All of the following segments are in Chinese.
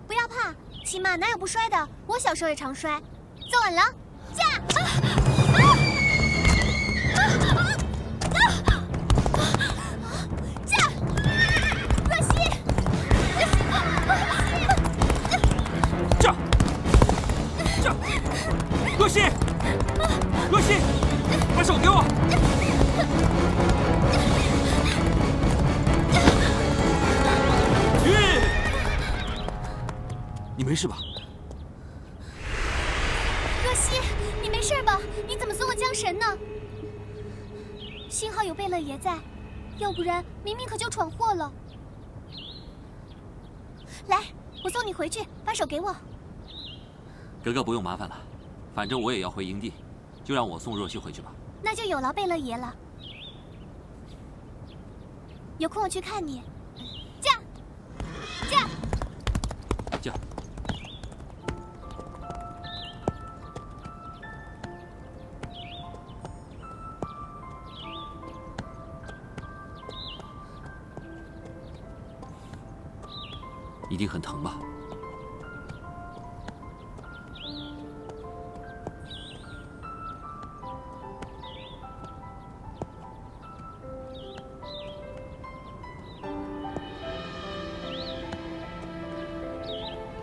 不要怕，骑马哪有不摔的？我小时候也常摔。坐稳了，驾！驾！若曦，驾！驾！若曦，若曦，把手给我！你没事吧？若曦，你没事吧？你怎么送了缰绳呢？幸好有贝勒爷在，要不然明明可就闯祸了。来，我送你回去，把手给我。格格不用麻烦了，反正我也要回营地，就让我送若曦回去吧。那就有劳贝勒爷了。有空我去看你。驾！驾！驾！一定很疼吧？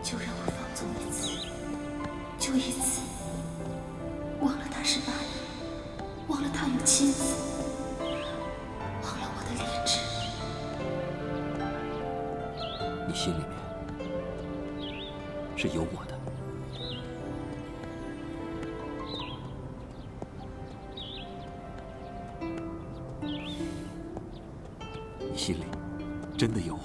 就让我放纵一次，就一次，忘了他18年，忘了他有妻子，忘了我的理智。你心里面是有我的。你心里真的有我。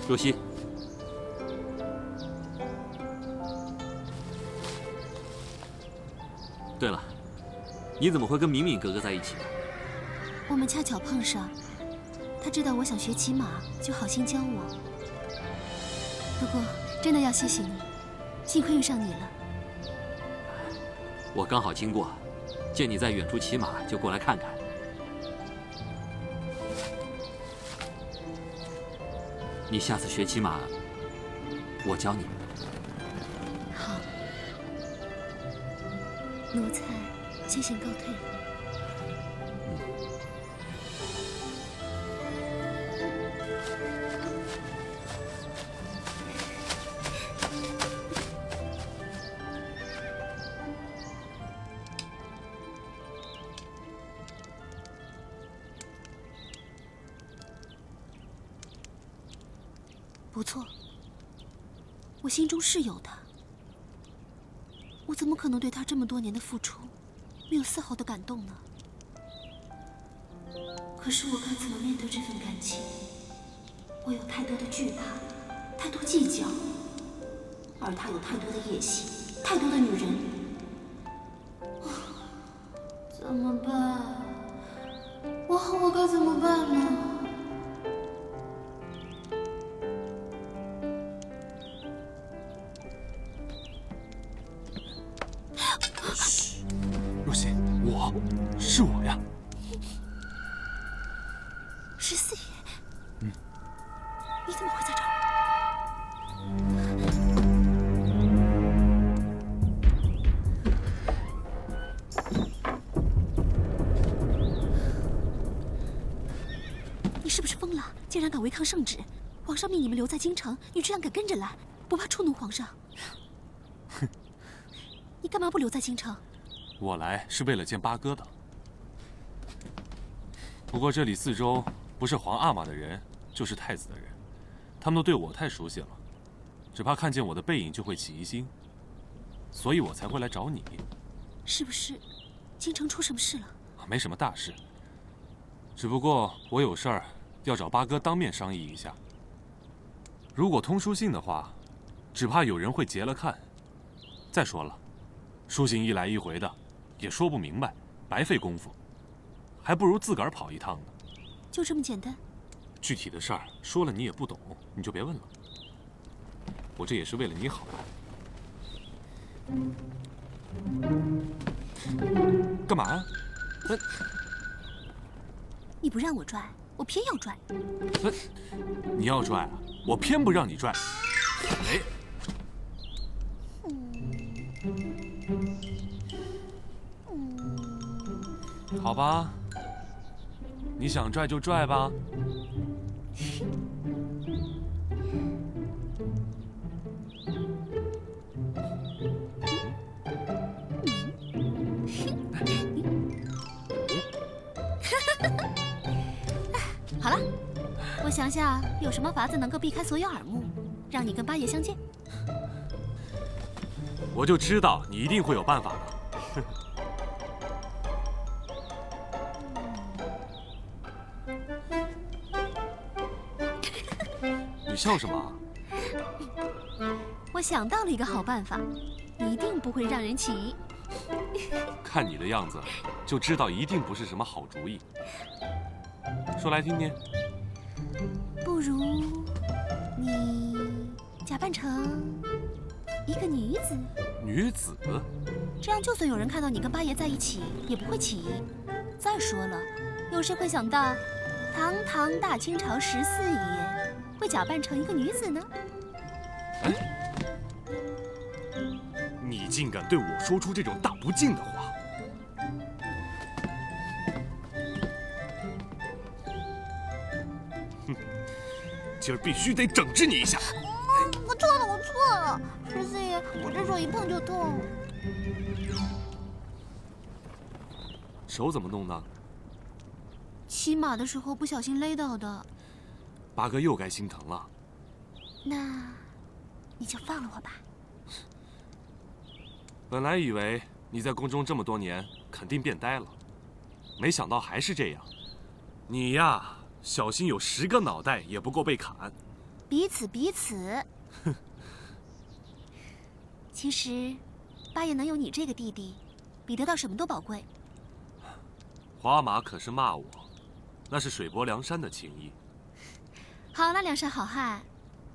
若曦，对了，你怎么会跟敏敏格格在一起呢？我们恰巧碰上，他知道我想学骑马，就好心教我。不过真的要谢谢你，幸亏遇上你了。我刚好经过，见你在远处骑马，就过来看看。你下次学骑马，我教你。好，奴才先行告退了。不错，我心中是有他。我怎么可能对他这么多年的付出没有丝毫的感动呢？可是我该怎么面对这份感情？我有太多的惧怕，太多计较，而他有太多的野心，太多的女人。怎么办？我该怎么办呢？是我呀，14爷。你怎么会在这儿？你是不是疯了？竟然敢违抗圣旨！皇上命你们留在京城，你居然敢跟着来，不怕触怒皇上？哼！你干嘛不留在京城？我来是为了见八哥的。不过这里四周不是皇阿玛的人，就是太子的人，他们都对我太熟悉了，只怕看见我的背影就会起疑心，所以我才会来找你。是不是京城出什么事了？没什么大事，只不过我有事儿要找八哥当面商议一下。如果通书信的话，只怕有人会截了看。再说了，书信一来一回的，也说不明白，白费功夫，还不如自个儿跑一趟呢。就这么简单？具体的事儿说了你也不懂，你就别问了。我这也是为了你好。干嘛呀？你不让我拽，我偏要拽。你要拽啊，我偏不让你拽。哎，好吧，你想拽就拽吧。好了，我想想有什么法子能够避开所有耳目，让你跟八爷相见。我就知道你一定会有办法的。你笑什么啊？我想到了一个好办法，一定不会让人起疑。看你的样子，就知道一定不是什么好主意。说来听听。不如你假扮成一个女子，女子？这样就算有人看到你跟八爷在一起，也不会起疑。再说了，有谁会想到，堂堂大清朝14爷会假扮成一个女子呢？你竟敢对我说出这种大不敬的话！哼，今儿必须得整治你一下！我错了，我错了，14爷，我这手一碰就痛。手怎么弄的？骑马的时候不小心勒到的。八哥又该心疼了。那，你就放了我吧。本来以为你在宫中这么多年，肯定变呆了，没想到还是这样。你呀，小心有10个脑袋也不够被砍。彼此彼此。其实，八爷能有你这个弟弟，比得到什么都宝贵。皇阿玛可是骂我，那是水泊梁山的情谊。好了，梁山好汉，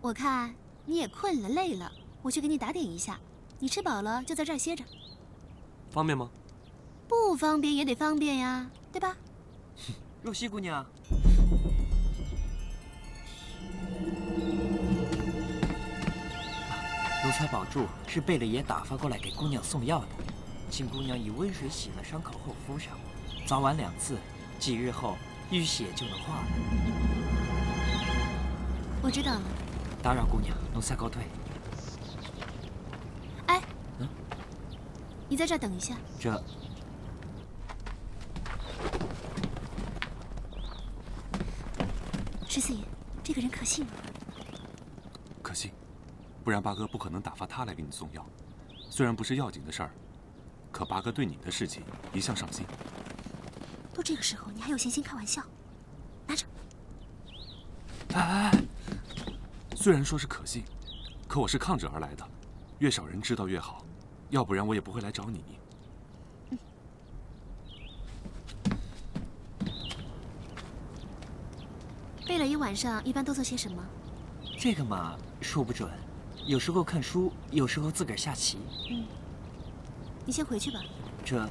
我看你也困了累了，我去给你打点一下。你吃饱了就在这儿歇着。方便吗？不方便也得方便呀，对吧？若曦姑娘，奴才宝柱是贝勒爷打发过来给姑娘送药的，请姑娘以温水洗了伤口后敷上，早晚2次，几日后淤血就能化了。我知道了。打扰姑娘，奴才告退。哎，你在这儿等一下。这14爷，这个人可信吗？可信，不然八哥不可能打发他来给你送药。虽然不是要紧的事儿，可八哥对你的事情一向上心。都这个时候，你还有闲心开玩笑？拿着。哎，虽然说是可信，可我是抗着而来的，越少人知道越好，要不然我也不会来找你。贝勒爷晚上一般都做些什么？这个嘛，说不准，有时候看书，有时候自个儿下棋。你先回去吧。这